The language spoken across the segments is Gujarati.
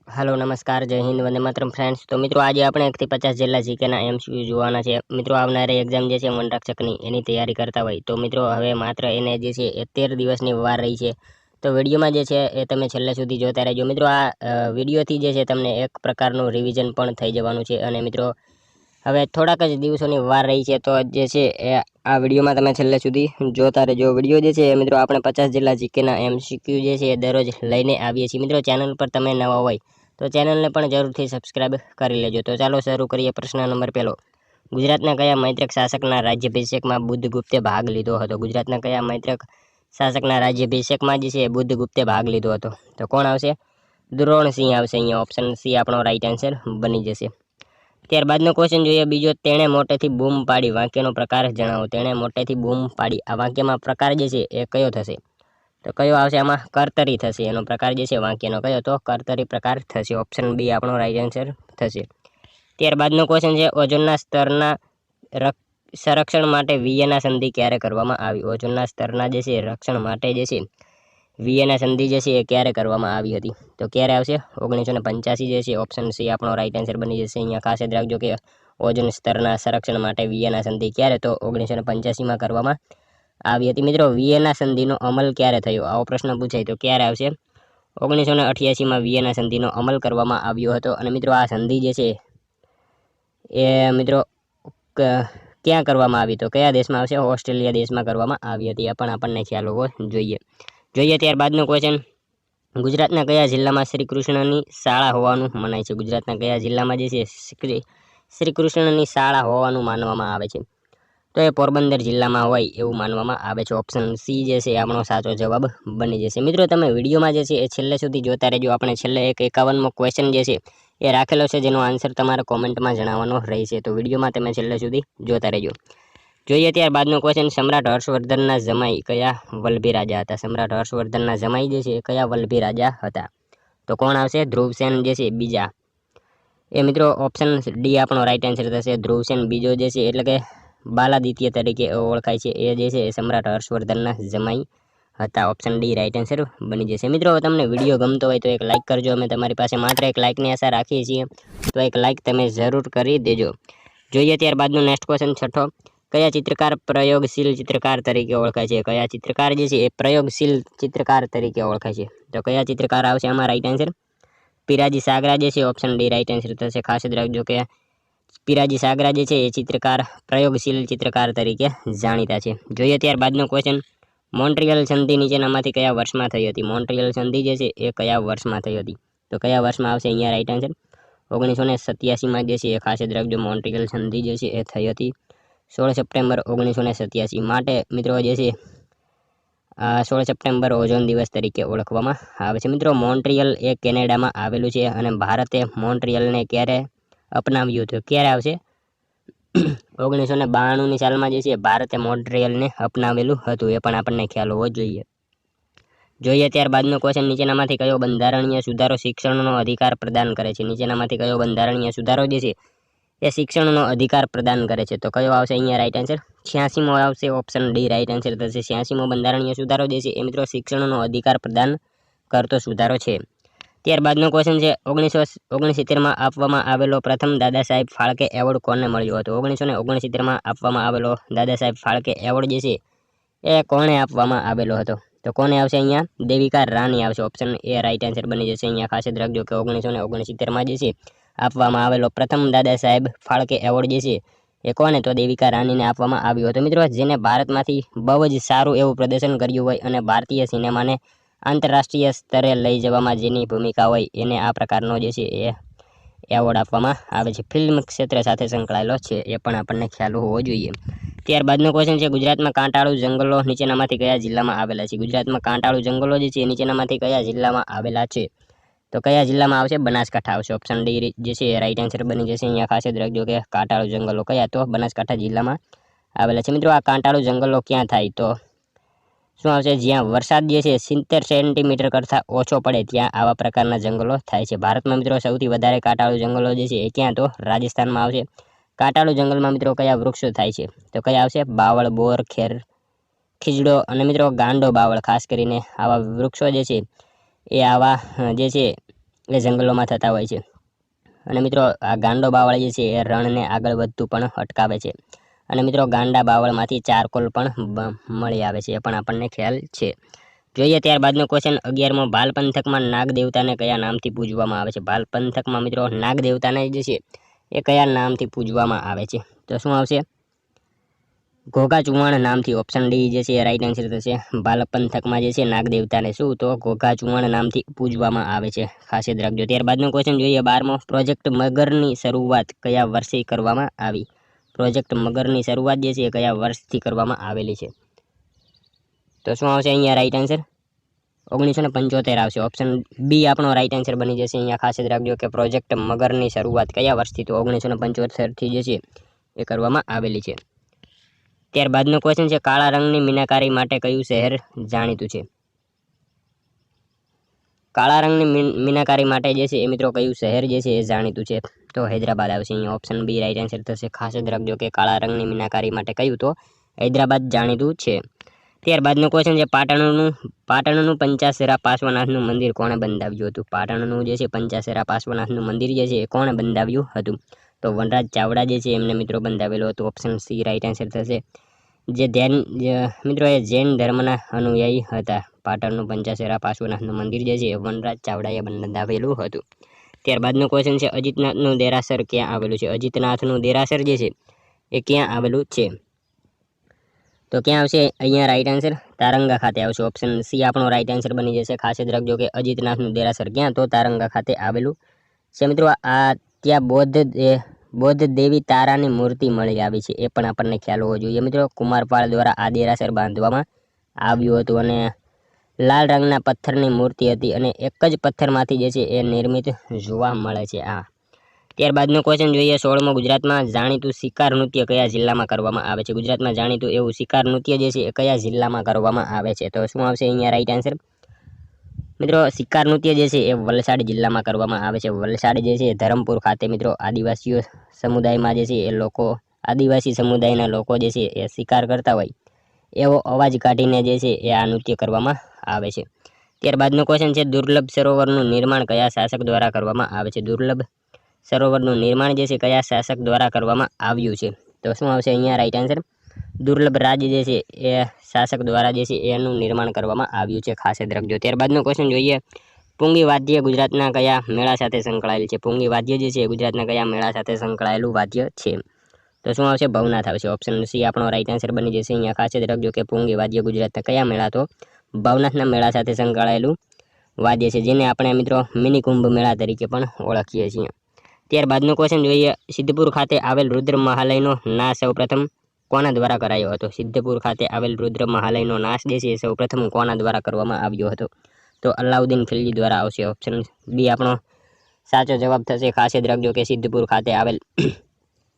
हेलो नमस्कार जय हिंद वंदे मातरम फ्रेंड्स। तो मित्रों आज આપણે 1 થી 50 જેટલા જીકેના એમસીક્યુ જોવાના છે। મિત્રો આવનારી એક્ઝામ જે છે વનરક્ષકની એની તૈયારી કરતા હોય તો મિત્રો હવે માત્ર એને જે છે 13 દિવસની વાર રહી છે। તો વિડીયોમાં જે છે એ તમે છેલ્લે સુધી જોતા રહેજો। મિત્રો આ વિડીયોથી જે છે તમને એક પ્રકારનું રિવિઝન પણ થઈ જવાનું છે અને મિત્રો હવે થોડાક જ દિવસોની વાર રહી છે તો જે છે એ આ વિડીયોમાં તમે છેલ્લે સુધી જોતા રહેજો। વિડીયો જે છે મિત્રો આપણે 50 જેટલા જીકેના એમસીક્યુ જે છે દરરોજ લઈને આવીએ છીએ। મિત્રો ચેનલ પર તમે નવા હોય તો ચેનલને પણ જરૂરથી સબસ્ક્રાઇબ કરી લેજો। તો ચાલો શરૂ કરીએ। પ્રશ્ન નંબર 1 ગુજરાતના કયા મૈત્રક શાસકના રાજ્યાભિષેકમાં બુદ્ધગુપ્તે ભાગ લીધો હતો? ગુજરાતના કયા મૈત્રક શાસકના રાજ્યાભિષેકમાં જે છે બુદ્ધગુપ્તે ભાગ લીધો હતો? તો કોણ આવશે? દ્રોણસિંહ આવશે। અહીંયા ઓપ્શન સી આપણો રાઈટ આન્સર બની જશે। ત્યારબાદનો ક્વેશ્ચન જોઈએ બીજો, તેણે મોટેથી બૂમ પાડી વાક્યનો પ્રકાર જણાવો। તેણે મોટેથી બૂમ પાડી આ વાક્યમાં પ્રકાર જે છે એ કયો થશે? તો કયો આવશે? આમાં કર્તરી થશે। એનો પ્રકાર જે છે વાક્યનો કયો? તો કર્તરી પ્રકાર થશે। ઓપ્શન બી આપણો રાઈટ આન્સર થશે। ત્યારબાદનો ક્વેશ્ચન છે ઓઝોનના સ્તરના સંરક્ષણ માટે વિયેના સંધિ ક્યારે કરવામાં આવી? ઓઝોનના સ્તરના જે છે રક્ષણ માટે જે છે વિયેના સંધિ જે છે એ ક્યારે કરવામાં આવી હતી? તો ક્યારે આવશે? 1985 જે છે ઓપ્શન સી આપણો રાઈટ આન્સર બની જશે। અહીંયા ખાસ યાદ રાખજો કે ઓઝોન સ્તરના સંરક્ષણ માટે વિયેના સંધિ ક્યારે? તો 1985માં કરવામાં આવી હતી। મિત્રો વિયેના સંધિનો અમલ ક્યારે થયો? આવો પ્રશ્ન પૂછાય તો ક્યારે આવશે? 1988માં વિયેના સંધિનો અમલ કરવામાં આવ્યો હતો। અને મિત્રો આ સંધિ જે છે એ મિત્રો ક્યાં કરવામાં આવી? તો કયા દેશમાં આવશે? ઓસ્ટ્રેલિયા દેશમાં કરવામાં આવી હતી। આ પણ આપણને ખ્યાલ હોવો જોઈએ। ત્યારબાદનો ક્વેશ્ચન, ગુજરાતના કયા જિલ્લામાં શ્રી કૃષ્ણની શાળા હોવાનું મનાય છે? ગુજરાતના કયા જિલ્લામાં જે છે શ્રી કૃષ્ણની શાળા હોવાનું માનવામાં આવે છે? તો એ પોરબંદર જિલ્લામાં હોય એવું માનવામાં આવે છે। ઓપ્શન સી જે છે આપણો સાચો જવાબ બની જશે। મિત્રો તમે વિડીયોમાં જે છે એ છેલ્લે સુધી જોતા રહેજો। આપણે છેલ્લે એક 51મો ક્વેશ્ચન જે છે એ રાખેલો છે જેનો આન્સર તમારે કોમેન્ટમાં જણાવવાનો રહેશે। તો વિડીયોમાં તમે છેલ્લે સુધી જોતા રહેજો। ત્યારબાદનો ક્વેશ્ચન, સમ્રાટ હર્ષવર્ધનના જમાઈ કયા વલ્લભી રાજા હતા? સમ્રાટ હર્ષવર્ધનના જમાઈ જે છે એ કયા વલ્લભી રાજા હતા? તો કોણ આવશે? ધ્રુવસેન જે છે બીજા। એ મિત્રો ઓપ્શન ડી આપણો રાઈટ આન્સર થશે। ધ્રુવસેન બીજો જે છે એટલે કે બાલાદિત્ય તરીકે ઓળખાય છે એ જે છે સમ્રાટ હર્ષવર્ધનના જમાઈ હતા। ઓપ્શન ડી રાઈટ આન્સર બની જશે। મિત્રો તમને વિડીયો ગમતો હોય તો એક લાઇક કરજો। અમે તમારી પાસે માત્ર એક લાઇકની આશા રાખીએ છીએ તો એક લાઇક તમે જરૂર કરી દેજો। ત્યારબાદનો નેક્સ્ટ ક્વેશ્ચન છઠ્ઠો, કયા ચિત્રકાર પ્રયોગશીલ ચિત્રકાર તરીકે ઓળખાય છે? કયા ચિત્રકાર જે છે એ પ્રયોગશીલ ચિત્રકાર તરીકે ઓળખાય છે? તો કયા ચિત્રકાર આવશે આમાં રાઈટ આન્સર? પિરાજી સાગરા જે છે ઓપ્શન ડી રાઈટ આન્સર થશે। ખાસ યાદ રાખજો કે પિરાજી સાગરા જે છે એ ચિત્રકાર પ્રયોગશીલ ચિત્રકાર તરીકે જાણીતા છે। ત્યારબાદનો ક્વેશ્ચન, મોન્ટ્રિયલ સંધિ નીચેનામાંથી કયા વર્ષમાં થઈ હતી? મોન્ટ્રિયલ સંધિ જે છે એ કયા વર્ષમાં થઈ હતી? તો કયા વર્ષમાં આવશે અહીંયા રાઈટ આન્સર? 1987માં જે છે એ ખાસ યાદ રાખજો મોન્ટ્રિયલ સંધિ જે છે એ થઈ હતી 16 સપ્ટેમ્બર 1987 માટે મિત્રો જે છે 16 સપ્ટેમ્બર ઓઝોન દિવસ તરીકે ઓળખવામાં આવે છે। મિત્રો મોન્ટ્રિયલ એ કેનેડામાં આવેલું છે અને ભારતે મોન્ટ્રિયલને ક્યારે અપનાવ્યું હતું? ક્યારે આવશે? 1992ની સાલમાં જે છે ભારતે મોન્ટ્રિયલને અપનાવેલું હતું। એ પણ આપણને ખ્યાલ હોવો જોઈએ। ત્યારબાદનો ક્વેશ્ચન, નીચેનામાંથી કયો બંધારણીય સુધારો શિક્ષણનો અધિકાર પ્રદાન કરે છે? નીચેનામાંથી કયો બંધારણીય સુધારો જે છે એ શિક્ષણનો અધિકાર પ્રદાન કરે છે? તો કયો આવશે અહીંયા રાઈટ આન્સર? 86મો આવશે। ઓપ્શન ડી રાઈટ આન્સર થશે। 86મો બંધારણીય સુધારો જે છે એ મિત્રો શિક્ષણનો અધિકાર પ્રદાન કરતો સુધારો છે। ત્યારબાદનો ક્વેશ્ચન છે 1969માં આપવામાં આવેલો પ્રથમ દાદા સાહેબ ફાળકે એવોર્ડ કોને મળ્યો હતો? 1969માં આપવામાં આવેલો દાદા સાહેબ ફાળકે એવોર્ડ જે છે એ કોણે આપવામાં આવેલો હતો? તો કોને આવશે અહીંયા? દેવિકા રાની આવશે। ઓપ્શન એ રાઈટ આન્સર બની જશે। અહીંયા ખાસ યાદ રાખજો કે 1969માં જે છે આપવામાં આવેલો પ્રથમ દાદા સાહેબ ફાળકે એવોર્ડ જે છે એ કોને? તો દેવિકા રાનીને આપવામાં આવ્યો હતો। મિત્રો જેને ભારતમાંથી બહુ જ સારું એવું પ્રદર્શન કર્યું હોય અને ભારતીય સિનેમાને આંતરરાષ્ટ્રીય સ્તરે લઈ જવામાં જેની ભૂમિકા હોય એને આ પ્રકારનો જે છે એ એવોર્ડ આપવામાં આવે છે। ફિલ્મ ક્ષેત્ર સાથે સંકળાયેલો છે એ પણ આપણને ખ્યાલ હોવો જોઈએ। ત્યારબાદનો ક્વેશ્ચન છે, ગુજરાતમાં કાંટાળુ જંગલો નીચેનામાંથી કયા જિલ્લામાં આવેલા છે? ગુજરાતમાં કાંટાળુ જંગલો જે છે નીચેનામાંથી કયા જિલ્લામાં આવેલા છે? તો કયા જિલ્લામાં આવશે? બનાસકાંઠા આવશે। ઓપ્શન ડી જે છે રાઈટ આન્સર બની જશે। અહીંયા ખાસ યાદ રાખજો કે કાંટાળુ જંગલો કયા? તો બનાસકાંઠા જિલ્લામાં આવેલા છે। મિત્રો આ કાંટાળુ જંગલો ક્યાં થાય? તો શું આવશે? જ્યાં વરસાદ જે છે 70 સેન્ટીમીટર કરતાં ઓછો પડે ત્યાં આવા પ્રકારના જંગલો થાય છે। ભારતમાં મિત્રો સૌથી વધારે કાંટાળુ જંગલો જે છે એ ક્યાં? તો રાજસ્થાનમાં આવશે। કાંટાળુ જંગલમાં મિત્રો કયા વૃક્ષો થાય છે? તો કયા આવશે? બાવળ, બોર, ખેર, ખીજડો અને મિત્રો ગાંડો બાવળ, ખાસ કરીને આવા વૃક્ષો જે છે એ આવા જે છે એ જંગલોમાં થતા હોય છે. અને મિત્રો આ ગાંડો બાવળ જે છે એ રણને આગળ વધતું પણ અટકાવે છે. અને મિત્રો ગાંડા બાવળમાંથી ચારકોલ પણ મળી આવે છે, એ પણ આપણને ખ્યાલ છે. જોઈએ ત્યારબાદનો ક્વેશ્ચન 11મો, ભાલ પંથકમાં નાગ દેવતાને કયા નામથી પૂજવામાં આવે છે? ભાલ પંથકમાં મિત્રો નાગ દેવતાને જે છે એ કયા નામથી પૂજવામાં આવે છે? તો શું આવશે? ઘોઘા ચુવાણ નામથી. ઓપ્શન ડી જે છે એ રાઈટ આન્સર થશે. ભાલ પંથકમાં જે છે નાગ દેવતાને શું તો ઘોઘા ચુવાણ નામથી પૂજવામાં આવે છે, ખાસ યાદ રાખજો. ત્યારબાદનો ક્વેશ્ચન જોઈએ 12મો, પ્રોજેક્ટ મગરની શરૂઆત કયા વર્ષે કરવામાં આવી? પ્રોજેક્ટ મગરની શરૂઆત જે છે એ કયા વર્ષથી કરવામાં આવેલી છે? તો શું આવશે અહીંયા રાઈટ આન્સર? 1975 આવશે. ઓપ્શન બી આપણો રાઈટ આન્સર બની જશે. અહીંયા ખાસ યાદ રાખજો કે પ્રોજેક્ટ મગરની શરૂઆત કયા વર્ષથી? તો 1975થી જે છે એ કરવામાં આવેલી છે. ત્યારબાદનો ક્વેશ્ચન છે કાળા રંગની મીનાકારી માટે કયું શહેર જાણીતું છે? કાળા રંગની મીનાકારી માટે જે છે એ મિત્રો કયું શહેર જે છે એ જાણીતું છે? તો હૈદરાબાદ આવશે. અહીંયા ઓપ્શન બી રાઈટ આન્સર થશે. ખાસ યાદ રાખજો કે કાળા રંગની મીનાકારી માટે કયું? તો હૈદરાબાદ જાણીતું છે. ત્યારબાદનો ક્વેશ્ચન છે પાટણનું પંચાશેરા પાર્શ્વનાથનું મંદિર કોણે બંધાવ્યું હતું? પાટણનું જે છે પંચાશેરા પાર્શ્વનાથનું મંદિર જે છે એ કોણે બંધાવ્યું હતું? તો વનરાજ ચાવડા જે છે એમને મિત્રો બંધાવેલું હતું. ઓપ્શન સી રાઈટ આન્સર થશે. મિત્રો એ જૈન ધર્મના અનુયાયી હતા. પાટણનું પંચાશેરા પાર્શ્વનાથનું મંદિર જે છે એ વનરાજ ચાવડાએ બંધાવેલું હતું. ત્યારબાદનો ક્વેશ્ચન છે અજીતનાથનું દેરાસર ક્યાં આવેલું છે? અજીતનાથનું દેરાસર જે છે એ ક્યાં આવેલું છે? તો ક્યાં આવશે અહીંયા રાઈટ આન્સર? તારંગા ખાતે આવશે. ઓપ્શન સી આપણો રાઈટ આન્સર બની જશે. ખાસ યાદ રાખજો કે અજીતનાથનું દેરાસર ક્યાં? તો તારંગા ખાતે આવેલું છે. મિત્રો આ ત્યાં બૌદ્ધ દેવી તારાની મૂર્તિ મળી આવી છે, એ પણ આપણને ખ્યાલ હોવો જોઈએ. મિત્રો કુમારપાળ દ્વારા આ દેરાસર બાંધવામાં આવ્યું હતું અને લાલ રંગના પથ્થરની મૂર્તિ હતી અને એક જ પથ્થરમાંથી જે છે એ નિર્મિત જોવા મળે છે. ત્યારબાદનો ક્વેશ્ચન જોઈએ 16મો, ગુજરાતમાં જાણીતું શિકાર નૃત્ય કયા જિલ્લામાં કરવામાં આવે છે? ગુજરાતમાં જાણીતું એવું શિકાર નૃત્ય જે છે એ કયા જિલ્લામાં કરવામાં આવે છે? તો શું આવશે અહીંયા રાઈટ આન્સર? મિત્રો શિકાર નૃત્ય જે છે એ વલસાડ જિલ્લામાં કરવામાં આવે છે. વલસાડ જે છે ધરમપુર ખાતે મિત્રો આદિવાસી સમુદાયમાં જે છે એ આદિવાસી સમુદાયના લોકો જે છે એ શિકાર કરતા હોય એવો અવાજ કાઢીને જે છે એ આ નૃત્ય કરવામાં આવે છે. ત્યારબાદનો ક્વેશ્ચન છે દુર્લભ સરોવરનું નિર્માણ કયા શાસક દ્વારા કરવામાં આવે છે? દુર્લભ સરોવરનું નિર્માણ જે છે કયા શાસક દ્વારા કરવામાં આવ્યું છે? તો શું આવશે અહીંયા રાઈટ આન્સર? દુર્લભ રાજ જે છે એ શાસક દ્વારા જે છે એનું નિર્માણ કરવામાં આવ્યું છે, ખાસ યાદ રાખજો. ત્યારબાદનો ક્વેશ્ચન જોઈએ પૂંગી વાદ્ય ગુજરાતના કયા મેળા સાથે સંકળાયેલ છે? પૂંગી વાદ્ય જે છે ગુજરાતના કયા મેળા સાથે સંકળાયેલું વાદ્ય છે? તો શું આવશે? ભવનાથ આવશે. ઓપ્શન સી આપણો રાઈટ આન્સર બની જશે. અહીંયા ખાસ યાદ રાખજો કે પૂંગી વાદ્ય ગુજરાતના કયા મેળા? તો ભવનાથના મેળા સાથે સંકળાયેલું વાદ્ય છે, જેને આપણે મિત્રો મિની કુંભ મેળા તરીકે પણ ઓળખીએ છીએ. ત્યારબાદનો ક્વેશ્ચન જોઈએ સિદ્ધપુર ખાતે આવેલ રુદ્ર મહાલયનો નાશ સૌપ્રથમ કોના દ્વારા કરાયો હતો? સિદ્ધપુર ખાતે આવેલ રુદ્ર મહાલયનો નાશ જે છે સૌપ્રથમ કોના દ્વારા કરવામાં આવ્યો હતો? તો અલાઉદ્દીન ખિલજી દ્વારા આવશે. ઓપ્શન બી આપણો સાચો જવાબ થશે. ખાસ યાદ રાખજો કે સિદ્ધપુર ખાતે આવેલ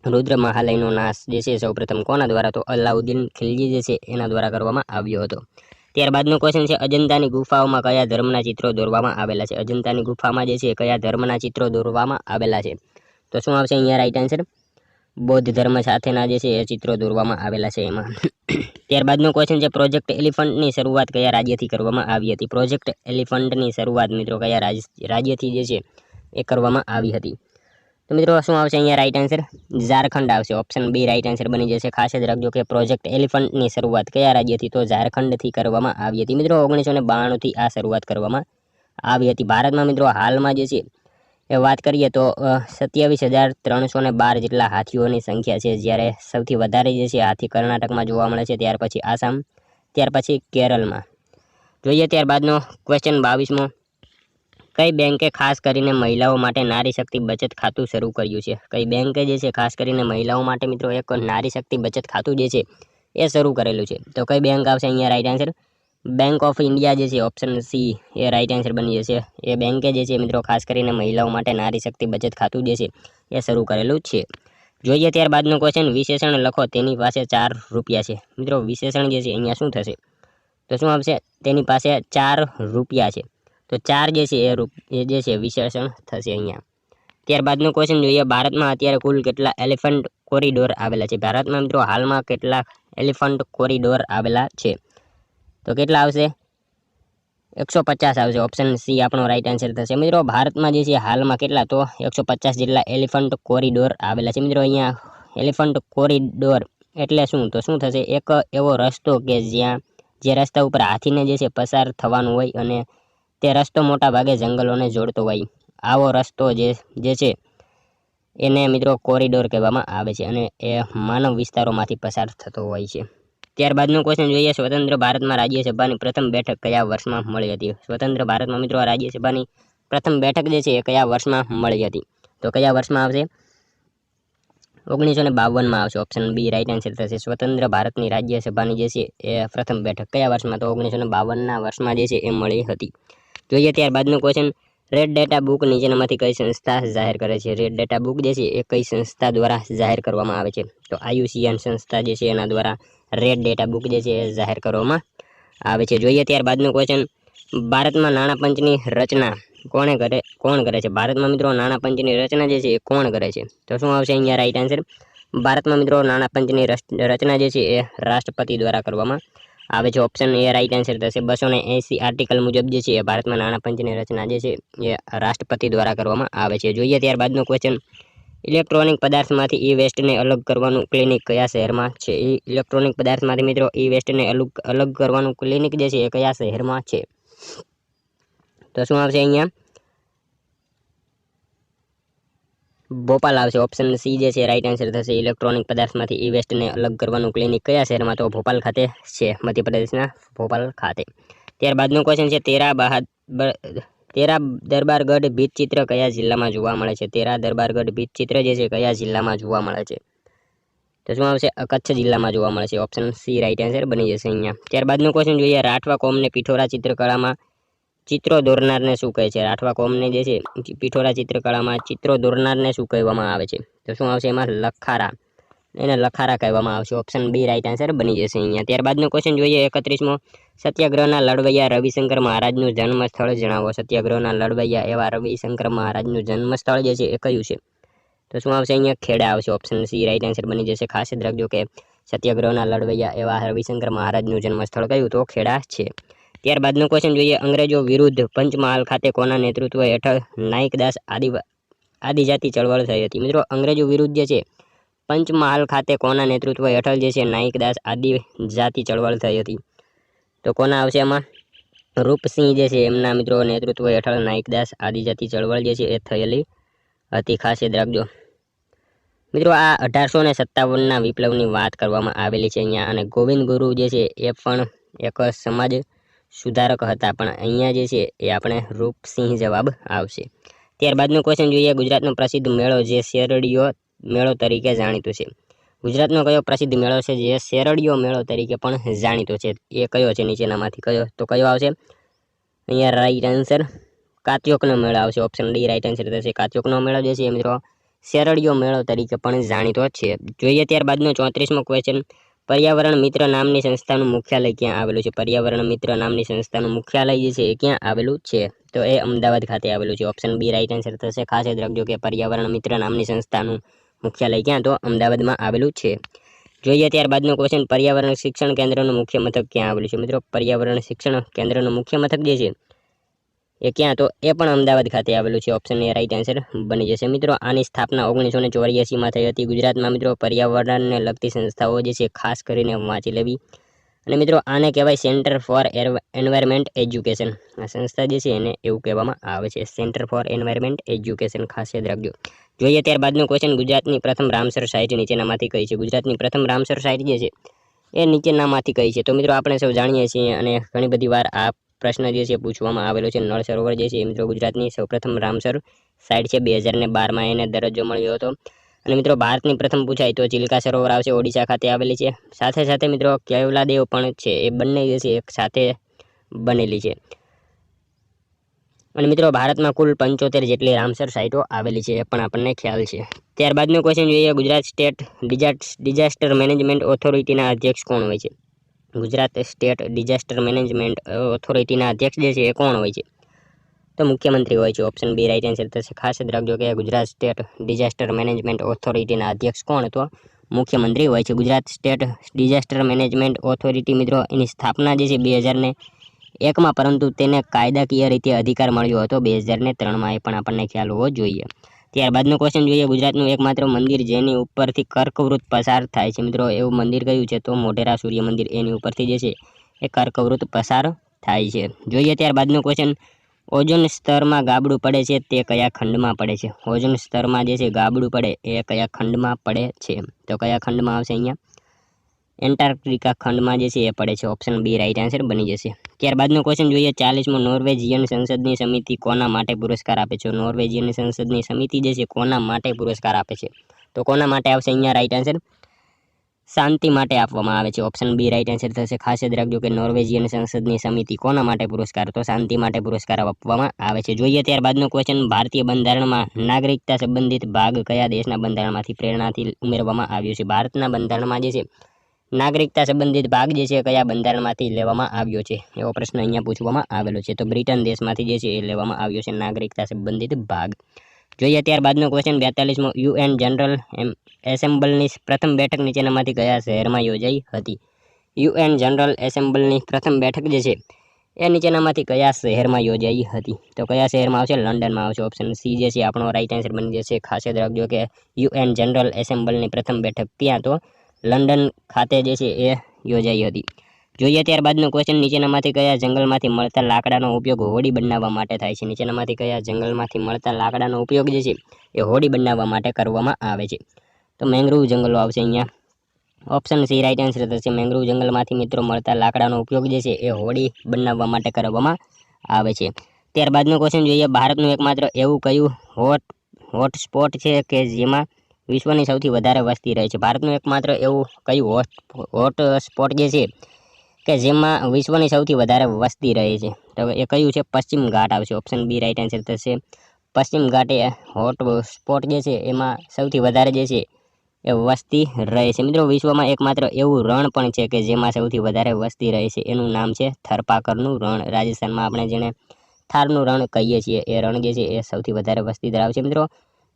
રુદ્ર મહાલયનો નાશ જે છે સૌપ્રથમ કોના દ્વારા? તો અલાઉદ્દીન ખિલજી જે છે એના દ્વારા કરવામાં આવ્યો હતો. ત્યારબાદનો ક્વેશ્ચન છે અજંતાની ગુફાઓમાં કયા ધર્મના ચિત્રો દોરવામાં આવેલા છે? અજંતાની ગુફામાં જે છે કયા ધર્મના ચિત્રો દોરવામાં આવેલા છે? તો શું આવશે અહીંયા રાઈટ આન્સર? બૌદ્ધ ધર્મ સાથેના જે છે એ ચિત્રો દોરવામાં આવેલા છે એમાં. ત્યારબાદનો ક્વેશ્ચન છે પ્રોજેક્ટ એલિફન્ટની શરૂઆત કયા રાજ્યથી કરવામાં આવી હતી? પ્રોજેક્ટ એલિફન્ટની શરૂઆત મિત્રો કયા રાજ્યથી જે છે એ કરવામાં આવી હતી? તો મિત્રો શું આવશે અહીંયા રાઈટ આન્સર? ઝારખંડ આવશે. ઓપ્શન બી રાઈટ આન્સર બની જશે. ખાસ યાદ રાખજો કે પ્રોજેક્ટ એલિફન્ટની શરૂઆત કયા રાજ્યથી? તો ઝારખંડથી કરવામાં આવી હતી. મિત્રો 1992થી આ શરૂઆત કરવામાં આવી હતી. ભારતમાં મિત્રો હાલમાં જે છે એ વાત કરીએ તો 27,312 જેટલા હાથીઓની સંખ્યા છે, જ્યારે સૌથી વધારે જે છે હાથી કર્ણાટકમાં જોવા મળે છે, ત્યાર પછી આસામ, ત્યાર પછી કેરળમાં. જોઈએ ત્યારબાદનો ક્વેશ્ચન 22મો, કઈ બેંકે ખાસ કરીને મહિલાઓ માટે નારી શક્તિ બચત ખાતું શરૂ કર્યું છે? કઈ બેંકે જે છે ખાસ કરીને મહિલાઓ માટે મિત્રો એક નારી શક્તિ બચત ખાતું જે છે એ શરૂ કરેલું છે? તો કઈ બેંક આવશે અહીંયા right answer? Bank of India જે છે ઓપ્શન સી એ રાઈટ આન્સર બની જશે. એ બેંકે જે છે મિત્રો ખાસ કરીને મહિલાઓ માટે નારી શક્તિ બચત ખાતું જે છે એ શરૂ કરેલું છે. જોઈએ ત્યારબાદનો ક્વેશ્ચન વિશેષણ લખો તેની પાસે 4 રૂપિયા છે. મિત્રો વિશેષણ જે છે અહીંયા શું થશે? તો શું આવશે? તેની પાસે 4 રૂપિયા છે. તો 4 જે છે એ જે છે વિશેષણ થશે અહીંયા. ત્યારબાદનો ક્વેશ્ચન જોઈએ ભારતમાં અત્યારે કુલ કેટલા એલિફન્ટ કોરિડોર આવેલા છે? ભારતમાં મિત્રો હાલમાં કેટલા એલિફન્ટ કોરિડોર આવેલા છે? તો કેટલા આવશે? 150 આવશે, ઓપ્શન સી આપણો રાઈટ આન્સર થશે। મિત્રો ભારતમાં જે છે હાલમાં કેટલા તો 150 જેટલા એલિફન્ટ કોરિડોર આવેલા છે। મિત્રો અહીંયા એલિફન્ટ કોરિડોર એટલે શું, તો શું થશે, એક એવો રસ્તો કે જ્યાં જે રસ્તા ઉપર હાથીને જે છે પસાર થવાનું હોય અને તે રસ્તો મોટા ભાગે જંગલોને જોડતો હોય, આવો રસ્તો જે છે એને મિત્રો કોરિડોર કહેવામાં આવે છે અને એ માનવ વિસ્તારોમાંથી પસાર થતો હોય છે। ત્યારબાદનો ક્વેશ્ચન જોઈએ, સ્વતંત્ર ભારતમાં રાજ્યસભાની પ્રથમ બેઠક કયા વર્ષમાં મળી હતી? સ્વતંત્ર ભારતમાં મિત્રો રાજ્યસભાની પ્રથમ બેઠક જે છે એ કયા વર્ષમાં મળી હતી? તો કયા વર્ષમાં આવશે? 1952માં આવશે, ઓપ્શન બી રાઈટ આન્સર થશે। સ્વતંત્ર ભારતની રાજ્યસભાની જે છે એ પ્રથમ બેઠક કયા વર્ષમાં? તો 1952ના વર્ષમાં જે છે એ મળી હતી। જોઈએ ત્યારબાદનો ક્વેશ્ચન, રેડ ડેટા બુક નીચેનામાંથી કઈ સંસ્થા જાહેર કરે છે? રેડ ડેટા બુક જે છે એ કઈ સંસ્થા દ્વારા જાહેર કરવામાં આવે છે? તો IUCN સંસ્થા જે છે એના દ્વારા રેડ ડેટા બુક જે છે એ જાહેર કરવામાં આવે છે। જોઈએ ત્યારબાદનો ક્વેશ્ચન, ભારતમાં નાણાં પંચની રચના કોણ કરે છે? ભારતમાં મિત્રો નાણાં પંચની રચના જે છે એ કોણ કરે છે? તો શું આવશે અહીંયા રાઈટ આન્સર? ભારતમાં મિત્રો નાણાં પંચની રચના જે છે એ રાષ્ટ્રપતિ દ્વારા કરવામાં આવે છે, ઓપ્શન એ રાઈટ આન્સર થશે। 280 આર્ટિકલ મુજબ જે છે એ ભારતમાં નાણાં પંચની રચના જે છે એ રાષ્ટ્રપતિ દ્વારા કરવામાં આવે છે। જોઈએ ત્યારબાદનો ક્વેશ્ચન, ઇલેક્ટ્રોનિક પદાર્થમાંથી ઈ વેસ્ટને અલગ કરવાનું ક્લિનિક કયા શહેરમાં છે? ઇલેક્ટ્રોનિક પદાર્થમાંથી મિત્રો ઈ વેસ્ટને અલગ કરવાનું ક્લિનિક જે છે એ કયા શહેરમાં છે? તો શું આવશે અહીંયા? ભોપાલ આવશે, ઓપ્શન સી જે છે રાઈટ આન્સર થશે। ઇલેક્ટ્રોનિક પદાર્થમાંથી ઈ વેસ્ટને અલગ કરવાનું ક્લિનિક કયા શહેરમાં? તો ભોપાલ ખાતે છે, મધ્યપ્રદેશના ભોપાલ ખાતે। ત્યારબાદનો ક્વેશ્ચન છે, તેરા દરબારગઢ ભીંતચિત્ર કયા જિલ્લામાં જોવા મળે છે? તેરા દરબારગઢ ભીંતચિત્ર જે છે કયા જિલ્લામાં જોવા મળે છે? તો શું આવશે? કચ્છ જિલ્લામાં જોવા મળે છે, ઓપ્શન સી રાઈટ આન્સર બની જશે અહીંયા। ત્યારબાદનો ક્વેશ્ચન જોઈએ, રાઠવા કોમને પિઠોરા ચિત્રકળામાં ચિત્રો દોરનારને શું કહે છે? રાઠવા કોમને જે છે પિઠોરા ચિત્રકળામાં ચિત્રો દોરનારને શું કહેવામાં આવે છે? તો શું આવશે એમાં? લખારા, એને લખારા કહેવામાં આવશે, ઓપ્શન બી રાઈટ આન્સર બની જશે અહીંયા। ત્યારબાદનો ક્વેશ્ચન જોઈએ, 31મો, સત્યાગ્રહના લડવૈયા રવિશંકર મહારાજનું જન્મ સ્થળ જણાવો। સત્યાગ્રહના લડવૈયા એવા રવિશંકર મહારાજનું જન્મ સ્થળ જે છે એ કયું છે? તો શું આવશે અહીંયા? ખેડા આવશે, ઓપ્શન સી રાઈટ આન્સર બની જશે। ખાસ યાદ રાખજો કે સત્યાગ્રહના લડવૈયા એવા રવિશંકર મહારાજનું જન્મ સ્થળ કયું? તો ખેડા છે। ત્યારબાદનો ક્વેશ્ચન જોઈએ, અંગ્રેજો વિરુદ્ધ પંચમહાલ ખાતે કોના નેતૃત્વ હેઠળ નાઈકદાસ આદિજાતિ ચળવળ થઈ હતી? મિત્રો અંગ્રેજો વિરુદ્ધ જે છે પંચમહાલ ખાતે કોના નેતૃત્વ હેઠળ જે છે નાઈકદાસ આદિજાતિ ચળવળ થઈ હતી? તો કોના આવશે એમાં? રૂપસિંહ જે છે એમના મિત્રો નેતૃત્વ હેઠળ નાઈકદાસ આદિજાતિ ચળવળ જે છે એ થયેલી હતી, ખાસ યાદ રાખજો મિત્રો। આ 1857ના વિપ્લવની વાત કરવામાં આવેલી છે અહીંયા, અને ગોવિંદ ગુરુ જે છે એ પણ એક સમાજ સુધારક હતા, પણ અહીંયા જે છે એ આપણે રૂપસિંહ જવાબ આવશે। ત્યારબાદનો ક્વેશ્ચન જોઈએ, ગુજરાતનો પ્રસિદ્ધ મેળો જે શેરડીયો મેળો તરીકે જાણીતો છે? ગુજરાતનો કયો પ્રસિદ્ધ મેળો છે જે શેરડીયો મેળો તરીકે પણ જાણીતો છે? એ કયો છે નીચેનામાંથી કયો? તો કયો આવશે અહીંયા રાઈટ આન્સર? કાત્યોકનો મેળો આવશે, ઓપ્શન ડી રાઈટ આન્સર થશે। કાત્યોકનો મેળો જે છે મિત્રો શેરડીયો મેળો તરીકે પણ જાણીતો છે। જોઈએ ત્યારબાદનો 34મો ક્વેશ્ચન, પર્યાવરણ મિત્ર નામની સંસ્થાનું મુખ્યાલય ક્યાં આવેલું છે? પર્યાવરણ મિત્ર નામની સંસ્થાનું મુખ્યાલય જે છે એ ક્યાં આવેલું છે? તો એ અમદાવાદ ખાતે આવેલું છે, ઓપ્શન બી રાઈટ આન્સર થશે। ખાસ યાદ રાખજો કે પર્યાવરણ મિત્ર નામની સંસ્થાનું મુખ્યાલય ક્યાં? તો અમદાવાદમાં આવેલું છે। જોઈએ ત્યારબાદનો ક્વેશ્ચન, પર્યાવરણ શિક્ષણ કેન્દ્રનું મુખ્ય મથક ક્યાં આવેલું છે? મિત્રો પર્યાવરણ શિક્ષણ કેન્દ્રનું મુખ્ય મથક જે છે એ ક્યાં? તો એ પણ અમદાવાદ ખાતે આવેલું છે, ઓપ્શન એ રાઈટ આન્સર બની જશે। મિત્રો આની સ્થાપના 1984માં થઈ હતી। ગુજરાતમાં મિત્રો પર્યાવરણને લગતી સંસ્થાઓ જે છે ખાસ કરીને વાંચી લેવી, અને મિત્રો આને કહેવાય સેન્ટર ફોર એન્વાયરમેન્ટ એજ્યુકેશન। આ સંસ્થા જે છે એને એવું કહેવામાં આવે છે, સેન્ટર ફોર એન્વાયરમેન્ટ એજ્યુકેશન, ખાસ યાદ રાખજો। જોઈએ ત્યારબાદનો ક્વેશ્ચન, ગુજરાતની પ્રથમ રામસર સાઇટ નીચેનામાંથી કઈ છે? ગુજરાતની પ્રથમ રામસર સાઇટ જે છે એ નીચેનામાંથી કઈ છે? તો મિત્રો આપણે સૌ જાણીએ છીએ અને ઘણી બધી વાર આ પ્રશ્ન જે છે પૂછવામાં આવેલો છે, નળ સરોવર જે છે મિત્રો ગુજરાતની સૌપ્રથમ રામસર સાઇટ છે, 2012માં એને દરજ્જો મળ્યો હતો। અને મિત્રો ભારતની પ્રથમ પૂછાય તો ચિલ્કા સરોવર આવશે, ઓડિશા ખાતે આવેલી છે। સાથે સાથે મિત્રો કેવલાદેવ પણ છે, એ બંને જે છે એક સાથે બનેલી છે। અને મિત્રો ભારતમાં કુલ 75 જેટલી રામસર સાઇટો આવેલી છે, એ પણ આપણને ખ્યાલ છે। ત્યારબાદનો ક્વેશ્ચન જોઈએ, ગુજરાત સ્ટેટ ડિઝાસ્ટર મેનેજમેન્ટ ઓથોરિટીના અધ્યક્ષ કોણ હોય છે? ગુજરાત સ્ટેટ ડિઝાસ્ટર મેનેજમેન્ટ ઓથોરિટીના અધ્યક્ષ જે છે એ કોણ હોય છે? તો મુખ્યમંત્રી હોય છે, ઓપ્શન બી રાઈટ આન્સર થશે। ખાસ યાદ રાખજો કે ગુજરાત સ્ટેટ ડિઝાસ્ટર મેનેજમેન્ટ ઓથોરિટીના અધ્યક્ષ કોણ? તો મુખ્યમંત્રી હોય છે। Gujarat state disaster management authority મિત્રો એની સ્થાપના જે છે એકમાં, પરંતુ તેને કાયદાકીય રીતે અધિકાર મળ્યો હતો 2003માં, એ પણ આપણને ખ્યાલ હોવો જોઈએ. ત્યારબાદનો ક્વેશ્ચન જોઈએ, ગુજરાતનું એકમાત્ર મંદિર જેની ઉપરથી કર્કવૃત પસાર થાય છે. મિત્રો એવું મંદિર કયું છે? તો મોઢેરા સૂર્ય મંદિર, એની ઉપરથી જે છે એ કર્કવૃત પસાર થાય છે. જોઈએ ત્યારબાદનો ક્વેશ્ચન, ઓઝોન સ્તરમાં ગાબડું પડે છે તે કયા ખંડમાં પડે છે? ઓઝોન સ્તરમાં જે છે ગાબડું પડે એ કયા ખંડમાં પડે છે? તો કયા ખંડમાં આવશે અહીંયા? એન્ટાર્કટિકા ખંડમાં જે છે એ પડે છે. ઓપ્શન બી રાઈટ આન્સર બની જશે. ત્યારબાદનો ક્વેશ્ચન જોઈએ, 40મો નોર્વેજિયન સંસદની સમિતિ કોના માટે પુરસ્કાર આપે છે? નોર્વેજિયન સંસદની સમિતિ જે છે કોના માટે પુરસ્કાર આપે છે? તો કોના માટે આવશે અહીંયા રાઈટ આન્સર? શાંતિ માટે આપવામાં આવે છે. ઓપ્શન બી રાઈટ આન્સર થશે. ખાસ યાદ રાખજો કે નોર્વેજિયન સંસદની સમિતિ કોના માટે પુરસ્કાર? તો શાંતિ માટે પુરસ્કાર આપવામાં આવે છે. જોઈએ ત્યારબાદનો ક્વેશ્ચન, ભારતીય બંધારણમાં નાગરિકતા સંબંધિત ભાગ કયા દેશના બંધારણમાંથી પ્રેરણાથી ઉમેરવામાં આવ્યો છે? ભારતના બંધારણમાં જે છે નાગરિકતા સંબંધિત ભાગ જે છે કયા બંધારણમાંથી લેવામાં આવ્યો છે? એવો પ્રશ્ન અહીંયા પૂછવામાં આવેલો છે. તો બ્રિટન દેશમાંથી જે છે એ લેવામાં આવ્યો છે નાગરિકતા સંબંધિત ભાગ. જોઈએ ત્યારબાદનો ક્વેશ્ચન, 42મો UN જનરલ એસેમ્બલની પ્રથમ બેઠક નીચેનામાંથી કયા શહેરમાં યોજાઈ હતી? UN જનરલ એસેમ્બલની પ્રથમ બેઠક જે છે એ નીચેનામાંથી કયા શહેરમાં યોજાઈ હતી? તો કયા શહેરમાં આવશે? લંડનમાં આવશે. ઓપ્શન સી જે છે આપણો રાઈટ આન્સર બની જશે. ખાસ યાદ રાખજો કે UN જનરલ એસેમ્બલની પ્રથમ બેઠક ક્યાં? તો લંડન ખાતે જે છે એ યોજાઈ હતી. જોઈએ ત્યારબાદનો ક્વેશ્ચન, નીચેનામાંથી કયા જંગલમાંથી મળતા લાકડાનો ઉપયોગ હોડી બનાવવા માટે થાય છે? નીચેનામાંથી કયા જંગલમાંથી મળતા લાકડાનો ઉપયોગ જે છે એ હોડી બનાવવા માટે કરવામાં આવે છે? તો મેંગ્રુવ જંગલો આવશે અહીંયા. ઓપ્શન સી રાઈટ આન્સર થશે. મેંગ્રુવ જંગલમાંથી મિત્રો મળતા લાકડાનો ઉપયોગ જે છે એ હોડી બનાવવા માટે કરવામાં આવે છે. ત્યારબાદનો ક્વેશ્ચન જોઈએ, ભારતનું એકમાત્ર એવું કયું હોટસ્પોટ છે કે જેમાં વિશ્વની સૌથી વધારે વસ્તી રહે છે? ભારતનું એકમાત્ર એવું કયું હોટસ્પોટ જે છે કે જેમાં વિશ્વની સૌથી વધારે વસ્તી રહે છે? તો એ કયું છે? પશ્ચિમ ઘાટ આવશે. ઓપ્શન બી રાઈટ આન્સર થશે. પશ્ચિમ ઘાટ એ હોટ સ્પોટ જે છે એમાં સૌથી વધારે જે છે એ વસ્તી રહે છે. મિત્રો વિશ્વમાં એકમાત્ર એવું રણ પણ છે કે જેમાં સૌથી વધારે વસ્તી રહે છે. એનું નામ છે થરપાકરનું રણ. રાજસ્થાનમાં આપણે જેને થારનું રણ કહીએ છીએ એ રણ જે છે એ સૌથી વધારે વસ્તી ધરાવે છે. મિત્રો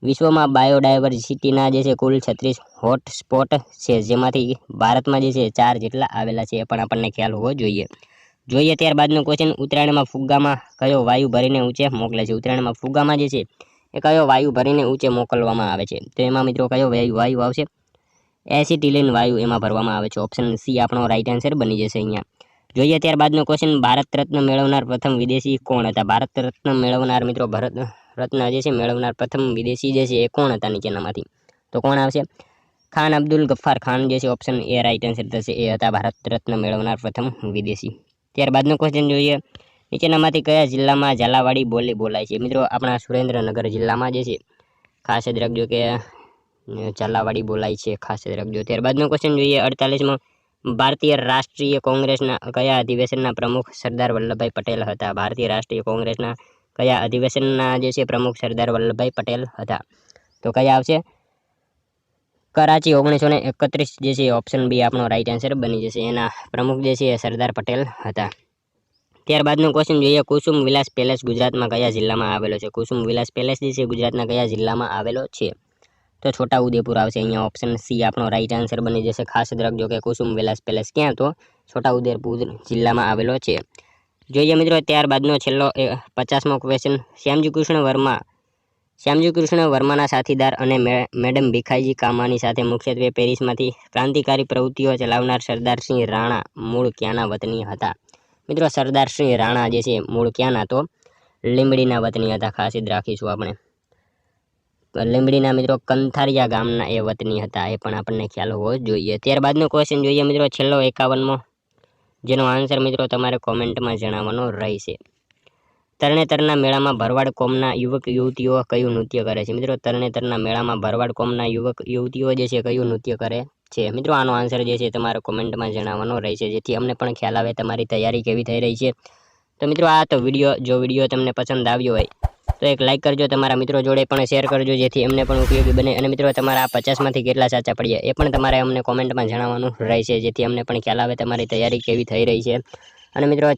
વિશ્વમાં બાયોડાયવર્સિટીના જે છે કુલ 36 હોટસ્પોટ છે, જેમાંથી ભારતમાં જે છે 4 જેટલા આવેલા છે. એ પણ આપણને ખ્યાલ હોવો જોઈએ. જોઈએ ત્યારબાદનો ક્વેશ્ચન, ઉત્તરાયણમાં ફુગ્ગામાં કયો વાયુ ભરીને ઊંચે મોકલે છે? ઉત્તરાયણમાં ફુગ્ગામાં જે છે એ કયો વાયુ ભરીને ઊંચે મોકલવામાં આવે છે? તો એમાં મિત્રો કયો વાયુ આવશે? એસિટિલિન વાયુ એમાં ભરવામાં આવે છે. ઓપ્શન સી આપણો રાઈટ આન્સર બની જશે અહીંયા. જોઈએ ત્યારબાદનો ક્વેશ્ચન, ભારત રત્ન મેળવનાર પ્રથમ વિદેશી કોણ હતા? ભારત રત્ન મેળવનાર મિત્રો ભારત રત્ન જે છે મેળવનાર પ્રથમ વિદેશી જે છે એ કોણ હતા નીચેનામાંથી? તો કોણ આવશે? ખાન અબ્દુલ ગફ્ફાર ખાન જે છે. ઓપ્શન એ રાઈટ આન્સર થશે. એ હતા ભારત રત્ન મેળવનાર પ્રથમ વિદેશી. ત્યારબાદનો ક્વેશ્ચન જોઈએ, નીચેનામાંથી કયા જિલ્લામાં ઝાલાવાડી બોલી બોલાય છે? મિત્રો આપણા સુરેન્દ્રનગર જિલ્લામાં જે છે ખાસ યાદ રાખજો કે ઝાલાવાડી બોલાય છે. ખાસ યાદ રાખજો. ત્યારબાદનો ક્વેશ્ચન જોઈએ, 48મો ભારતીય રાષ્ટ્રીય કોંગ્રેસના કયા અધિવેશનના પ્રમુખ સરદાર વલ્લભભાઈ પટેલ હતા? ભારતીય રાષ્ટ્રીય કોંગ્રેસના કયા અધિવેશનના જે છે પ્રમુખ સરદાર વલ્લભભાઈ પટેલ હતા? તો કયા આવશે? કરાચી 1931 જે છે. ઓપ્શન બી આપણો રાઈટ આન્સર બની જશે. એના પ્રમુખ જે છે સરદાર પટેલ હતા. ત્યારબાદનો ક્વેશ્ચન જોઈએ, કુસુમ વિલાસ પેલેસ ગુજરાતમાં કયા જિલ્લામાં આવેલો છે? કુસુમ વિલાસ પેલેસ જે છે ગુજરાતના કયા જિલ્લામાં આવેલો છે? તો છોટાઉદેપુર આવશે અહીંયા. ઓપ્શન સી આપણો રાઈટ આન્સર બની જશે. ખાસ યાદ રાખજો કે કુસુમ વિલાસ પેલેસ ક્યાં? તો છોટાઉદેપુર જિલ્લામાં આવેલો છે. જોઈએ મિત્રો ત્યારબાદનો છેલ્લો 50મો ક્વેશ્ચન, શ્યામજી કૃષ્ણ વર્માના સાથીદાર અને મેડમ ભીખાઈજી કામાની સાથે મુખ્યત્વે પેરિસમાંથી ક્રાંતિકારી પ્રવૃત્તિઓ ચલાવનાર સરદારસિંહ રાણા મૂળ ક્યાંના વતની હતા? મિત્રો સરદારસિંહ રાણા જે છે મૂળ ક્યાંના? તો લીંબડીના વતની હતા. ખાસ યાદ રાખીશું આપણે. લીંબડીના મિત્રો કંથારિયા ગામના એ વતની હતા. એ પણ આપણને ખ્યાલ હોવો જોઈએ. ત્યારબાદનો ક્વેશ્ચન જોઈએ મિત્રો છેલ્લો 51મો, જેનો આન્સર મિત્રો તમારે કોમેન્ટમાં જણાવવાનો રહેશે. તરણેતરના મેળામાં ભરવાડ કોમના યુવક યુવતીઓ કયું નૃત્ય કરે છે? મિત્રો તરણેતરના મેળામાં ભરવાડ કોમના યુવક યુવતીઓ જે છે કયું નૃત્ય કરે છે? મિત્રો આનો આન્સર જે છે તમારે કોમેન્ટમાં જણાવવાનો રહેશે, જેથી અમને પણ ખ્યાલ આવે તમારી તૈયારી કેવી થઈ રહી છે. તો મિત્રો આ તો જો વિડીયો તમને પસંદ આવ્યો હોય તો એક લાઇક કરજો, તમારા મિત્રો જોડે પણ શેર કરજો, જેથી એમને પણ ઉપયોગી બને. અને મિત્રો તમારા 50માંથી કેટલા સાચા પડ્યા એ પણ તમારે અમને કોમેન્ટમાં જણાવવાનું રહેશે, જેથી અમને પણ ખ્યાલ આવે તમારી તૈયારી કેવી થઈ રહી છે. અને મિત્રો